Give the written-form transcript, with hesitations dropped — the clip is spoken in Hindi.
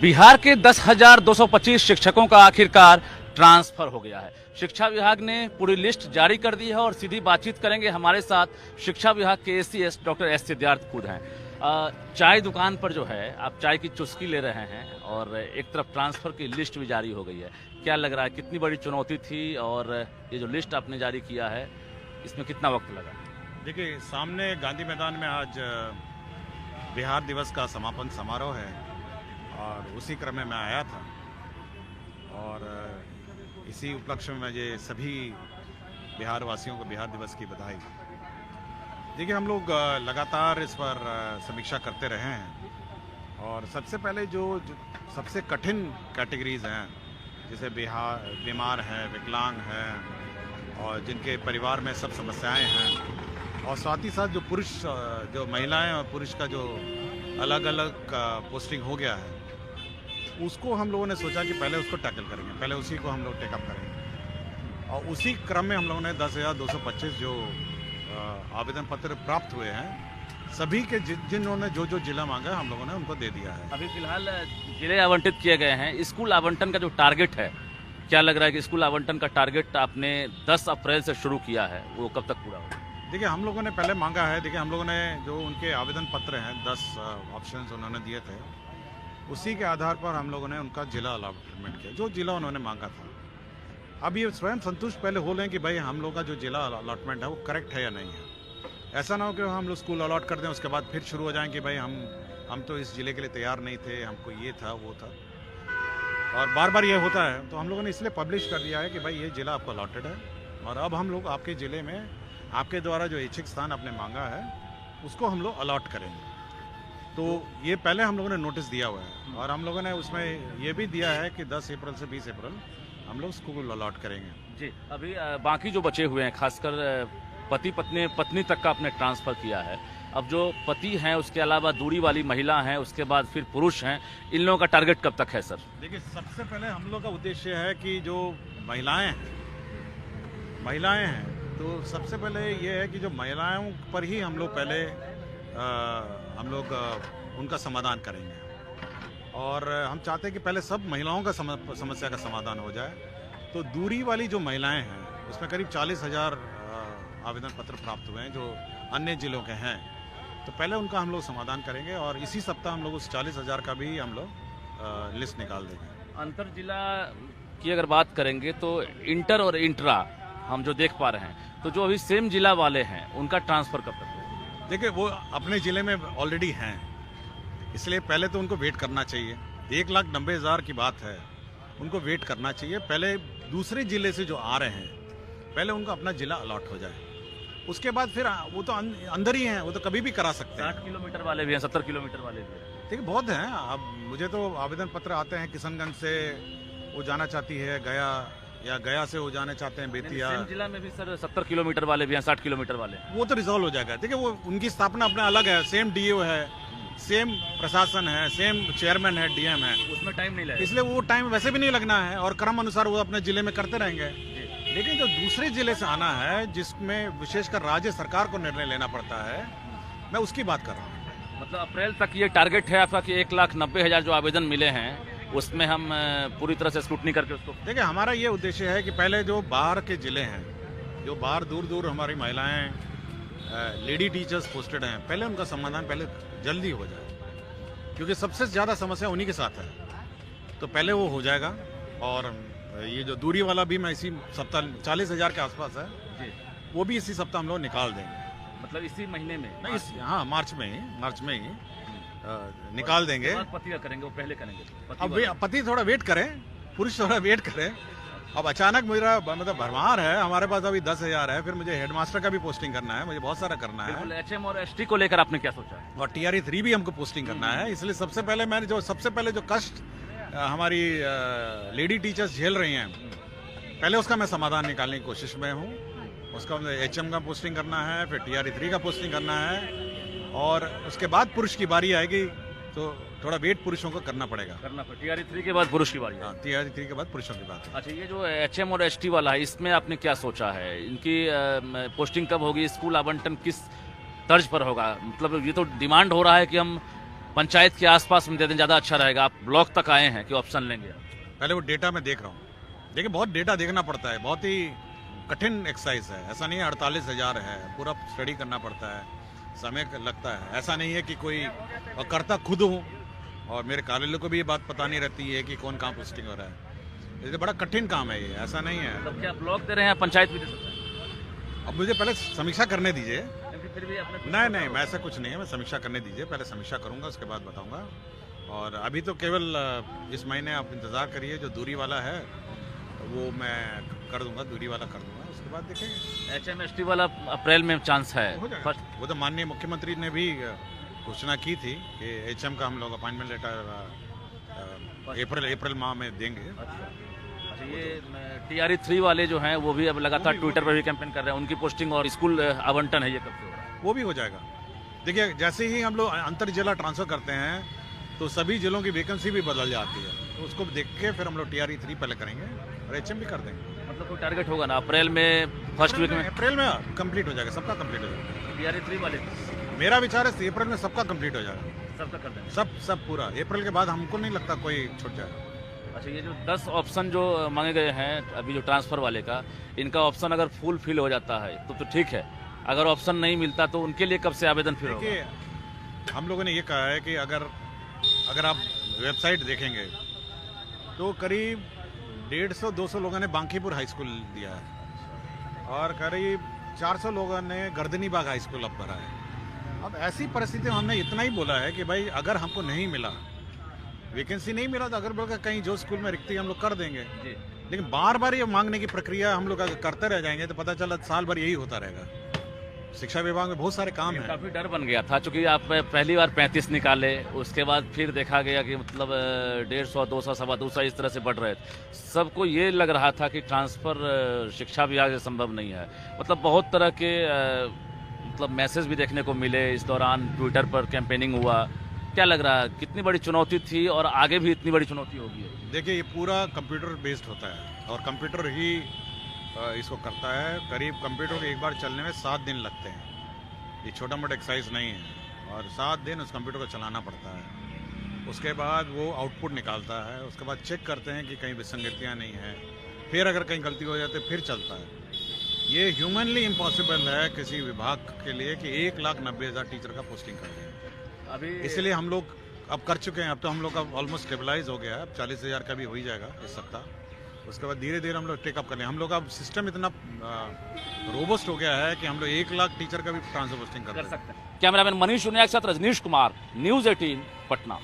बिहार के 10,225 शिक्षकों का आखिरकार ट्रांसफर हो गया है। शिक्षा विभाग ने पूरी लिस्ट जारी कर दी है और सीधी बातचीत करेंगे हमारे साथ शिक्षा विभाग के एसीएस डॉक्टर एस सिद्धार्थ खुद हैं। चाय दुकान पर जो है आप चाय की चुस्की ले रहे हैं और एक तरफ ट्रांसफर की लिस्ट भी जारी हो गई है। क्या लग रहा है, कितनी बड़ी चुनौती थी और ये जो लिस्ट आपने जारी किया है इसमें कितना वक्त लगा? देखिए, सामने गांधी मैदान में आज बिहार दिवस का समापन समारोह है और उसी क्रम में मैं आया था और इसी उपलक्ष्य में मुझे सभी बिहार वासियों को बिहार दिवस की बधाई। देखिए, हम लोग लगातार इस पर समीक्षा करते रहे हैं और सबसे पहले जो सबसे कठिन कैटेगरीज हैं, जैसे बीमार हैं, विकलांग हैं और जिनके परिवार में सब समस्याएं हैं, और साथ ही साथ जो महिलाएं और पुरुष का जो अलग अलग पोस्टिंग हो गया है, उसको हम लोगों ने सोचा कि पहले उसको टैकल करेंगे, पहले उसी को हम लोग टेकअप करेंगे। और उसी क्रम में हम लोगों ने 10,225 जो आवेदन पत्र प्राप्त हुए हैं, सभी के जिन्होंने जो जिला मांगा हम लोगों ने उनको दे दिया है। अभी फिलहाल जिले आवंटित किए गए हैं। स्कूल आवंटन का जो टारगेट है, क्या लग रहा है कि स्कूल आवंटन का टारगेट आपने 10 अप्रैल से शुरू किया है, वो कब तक पूरा होगा? देखिए, हम लोगों ने पहले मांगा है। देखिए, हम लोगों ने जो उनके आवेदन पत्र हैं 10 ऑप्शंस उन्होंने दिए थे, उसी के आधार पर हम लोगों ने उनका जिला अलॉटमेंट किया, जो जिला उन्होंने मांगा था। अब ये स्वयं संतुष्ट पहले हो लें कि भाई हम लोग का जो जिला अलॉटमेंट है वो करेक्ट है या नहीं है। ऐसा ना हो कि हम लोग स्कूल अलॉट कर दें, उसके बाद फिर शुरू हो जाएं कि भाई हम तो इस जिले के लिए तैयार नहीं थे, हमको ये था वो था, और बार बार ये होता है। तो हम लोगों ने इसलिए पब्लिश कर दिया है कि भाई ये जिला आपको अलॉटेड है और अब हम लोग आपके ज़िले में आपके द्वारा जो इच्छित स्थान आपने मांगा है उसको हम लोग अलॉट करेंगे। तो ये पहले हम लोगों ने नोटिस दिया हुआ है और हम लोगों ने उसमें ये भी दिया है कि 10 अप्रैल से 20 अप्रैल हम लोग स्कूल अलॉट करेंगे। जी, अभी बाकी जो बचे हुए हैं, खासकर पति पत्नी तक का आपने ट्रांसफ़र किया है। अब जो पति हैं, उसके अलावा दूरी वाली महिला हैं, उसके बाद फिर पुरुष हैं, इन लोगों का टारगेट कब तक है सर? देखिए, सबसे पहले हम लोग का उद्देश्य है कि जो महिलाएं हैं तो सबसे पहले ये है कि जो महिलाओं पर ही हम लोग पहले उनका समाधान करेंगे और हम चाहते हैं कि पहले सब महिलाओं का समस्या का समाधान हो जाए। तो दूरी वाली जो महिलाएं हैं उसमें करीब 40,000 आवेदन पत्र प्राप्त हुए हैं जो अन्य जिलों के हैं, तो पहले उनका हम लोग समाधान करेंगे और इसी सप्ताह हम लोग उस 40,000 का भी हम लोग लिस्ट निकाल देंगे। अंतर जिला की अगर बात करेंगे तो इंटर और इंट्रा हम जो देख पा रहे हैं, तो जो अभी सेम जिला वाले हैं उनका ट्रांसफ़र कब तक होगा? देखिए, वो अपने ज़िले में ऑलरेडी हैं, इसलिए पहले तो उनको वेट करना चाहिए। 1,90,000 की बात है, उनको वेट करना चाहिए। पहले दूसरे ज़िले से जो आ रहे हैं, पहले उनको अपना ज़िला अलॉट हो जाए, उसके बाद फिर वो तो अंदर ही हैं, वो तो कभी भी करा सकते हैं। 60 किलोमीटर वाले भी हैं, 70 किलोमीटर वाले भी हैं। देखिए, बहुत हैं। अब मुझे तो आवेदन पत्र आते हैं, किशनगंज से वो जाना चाहती है गया, या गया से वो जाने चाहते हैं बेतिया। सेम जिला में भी सर 70 किलोमीटर वाले भी हैं, 60 किलोमीटर वाले। वो तो रिजॉल्व हो जाएगा। देखिए, वो उनकी स्थापना अपना अलग है, सेम डीओ है, सेम प्रशासन है, सेम चेयरमैन है, डीएम है, उसमें टाइम नहीं लगेगा। इसलिए वो टाइम वैसे भी नहीं लगना है और क्रम अनुसार वो अपने जिले में करते रहेंगे। लेकिन जो दूसरे जिले से आना है, जिसमें विशेषकर राज्य सरकार को निर्णय लेना पड़ता है, मैं उसकी बात कर रहा हूँ। मतलब अप्रैल तक ये टारगेट है आपका कि 1,90,000 जो आवेदन मिले हैं उसमें हम पूरी तरह से स्क्रूटनी करके उसको। देखिए, हमारा ये उद्देश्य है कि पहले जो बाहर के जिले हैं, जो बाहर दूर दूर हमारी महिलाएं लेडी टीचर्स पोस्टेड हैं, पहले उनका समाधान पहले जल्दी हो जाए, क्योंकि सबसे ज़्यादा समस्या उन्हीं के साथ है। तो पहले वो हो जाएगा और ये जो दूरी वाला भी मैं इसी सप्ताह 40,000 के आसपास है जी, वो भी इसी सप्ताह हम लोग निकाल देंगे। मतलब इसी महीने में? नहीं, हाँ, मार्च में ही निकाल देंगे। पति का करेंगे, वो पहले करेंगे। अब पति थोड़ा वेट करें, पुरुष थोड़ा वेट करें। अब अचानक मेरा मतलब भरमार है, हमारे पास अभी 10,000 है, फिर मुझे हेडमास्टर का भी पोस्टिंग करना है, मुझे बहुत सारा करना है। एचएम और एसटी को लेकर आपने क्या सोचा है? और TRE 3 भी हमको पोस्टिंग करना है। इसलिए सबसे पहले जो कष्ट हमारी लेडी टीचर्स झेल रही हैं, पहले उसका मैं समाधान निकालने की कोशिश में हूँ। उसका HM का पोस्टिंग करना है, फिर TRE 3 का पोस्टिंग करना है और उसके बाद पुरुष की बारी आएगी, तो थोड़ा वेट पुरुषों को करना पड़ेगा। TRE 3 के बाद पुरुष की बारी? हाँ, TRE 3 के बाद पुरुषों की बात है। अच्छा, ये जो HM और ST वाला है, इसमें आपने क्या सोचा है? इनकी पोस्टिंग कब होगी? स्कूल आवंटन किस तर्ज पर होगा? मतलब ये तो डिमांड हो रहा है कि हम पंचायत के आसपास में दे दें, ज़्यादा अच्छा रहेगा। आप ब्लॉक तक आए हैं कि ऑप्शन लेंगे? पहले वो डेटा मैं देख रहा हूँ। देखिए, बहुत डेटा देखना पड़ता है, बहुत ही कठिन एक्सरसाइज है। ऐसा नहीं है 48,000 है, पूरा स्टडी करना पड़ता है, समय लगता है। ऐसा नहीं है कि कोई, और करता खुद हूँ, और मेरे कार्यालय को भी ये बात पता नहीं रहती है कि कौन कहाँ पोस्टिंग हो रहा है। ये बड़ा कठिन काम है, ये ऐसा नहीं है। मतलब क्या ब्लॉक दे रहे हैं, पंचायत भी दे सकते हैं? अब मुझे पहले समीक्षा करने दीजिए। फिर भी अपने नहीं, मैं ऐसा कुछ नहीं है, मैं समीक्षा करने दीजिए, पहले समीक्षा करूंगा, उसके बाद बताऊंगा। और अभी तो केवल इस महीने आप इंतज़ार करिए, जो दूरी वाला है वो मैं कर दूंगा, दूरी वाला कर दूंगा, उसके बाद देखेंगे। HMST वाला अप्रैल में चांस है? हो जाएगा। वो तो माननीय मुख्यमंत्री ने भी घोषणा की थी कि HM का हम लोग अपॉइंटमेंट लेटर अप्रैल माह में देंगे। अच्छा, ये TRE 3 वाले जो हैं वो भी अब लगातार ट्विटर पर भी कैंपेन कर रहे हैं, उनकी पोस्टिंग और स्कूल आवंटन है, ये कब से हो रहा है? वो भी हो जाएगा। देखिए, जैसे ही हम लोग अंतर जिला ट्रांसफर करते हैं तो सभी जिलों की वैकेंसी भी बदल जाती है, तो उसको देख के फिर हम लोग TRE 3 पहले करेंगे और HM भी कर देंगे। मतलब कोई टारगेट होगा ना अप्रैल में, फर्स्ट वीक में? अप्रैल में कंप्लीट हो जाएगा, सबका कंप्लीट हो जाएगा। TRE 3 वाले मेरा विचार है अप्रैल में सबका कंप्लीट हो जाएगा, सबका कर देंगे। सब पूरा। अप्रैल के बाद हमको नहीं लगता कोई छूट जाएगा। अच्छा, ये जो 10 ऑप्शन जो मांगे गए हैं अभी जो ट्रांसफर वाले का, इनका ऑप्शन अगर फुल फिल हो जाता है तो ठीक है, अगर ऑप्शन नहीं मिलता तो उनके लिए कब से आवेदन फिर होगा? देखिए, हम लोगों ने ये कहा है कि अगर आप वेबसाइट देखेंगे तो करीब 150-200 लोगों ने बांकीपुर हाई स्कूल दिया है और करीब 400 लोगों ने गर्दनी बाग हाई स्कूल अब भरा है। अब ऐसी परिस्थिति में हमने इतना ही बोला है कि भाई, अगर हमको नहीं मिला, वैकेंसी नहीं मिला, तो अगर बोल कहीं जो स्कूल में रिक्ति हम लोग कर देंगे जी। लेकिन बार बार ये मांगने की प्रक्रिया हम लोग अगर करते रह जाएंगे तो पता चला साल भर यही होता रहेगा। शिक्षा विभाग में बहुत सारे काम हैं। काफी डर बन गया था, क्योंकि आप पहली बार 35 निकाले, उसके बाद फिर देखा गया कि मतलब 150, 200, 225 इस तरह से बढ़ रहे थे। सबको ये लग रहा था कि ट्रांसफर शिक्षा विभाग से संभव नहीं है। मतलब बहुत तरह के मतलब मैसेज भी देखने को मिले इस दौरान, ट्विटर पर कैंपेनिंग हुआ। क्या लग रहा है, कितनी बड़ी चुनौती थी और आगे भी इतनी बड़ी चुनौती होगी? देखिए, ये पूरा कंप्यूटर बेस्ड होता है और कंप्यूटर ही इसको करता है। करीब कंप्यूटर को एक बार चलने में 7 दिन लगते हैं। ये छोटा मोटा एक्सरसाइज नहीं है, और 7 दिन उस कंप्यूटर को चलाना पड़ता है। उसके बाद वो आउटपुट निकालता है, उसके बाद चेक करते हैं कि कहीं विसंगतियाँ नहीं हैं, फिर अगर कहीं गलती हो जाती है फिर चलता है। ये ह्यूमनली इम्पॉसिबल है किसी विभाग के लिए कि 1,90,000 टीचर का पोस्टिंग कर दें अभी। इसलिए हम लोग अब कर चुके हैं। अब तो हम लोग का ऑलमोस्ट स्टेबलाइज हो गया है। अब 40,000 का भी हो ही जाएगा इस सप्ताह। उसके बाद धीरे धीरे हम लोग टेकअप कर लें। हम लोग का सिस्टम इतना रोबस्ट हो गया है कि हम लोग 1,00,000 टीचर का भी ट्रांसफर पोस्टिंग कर सकते हैं। कैमरामैन मनीष उनिया के साथ रजनीश कुमार, न्यूज़ 18 पटना।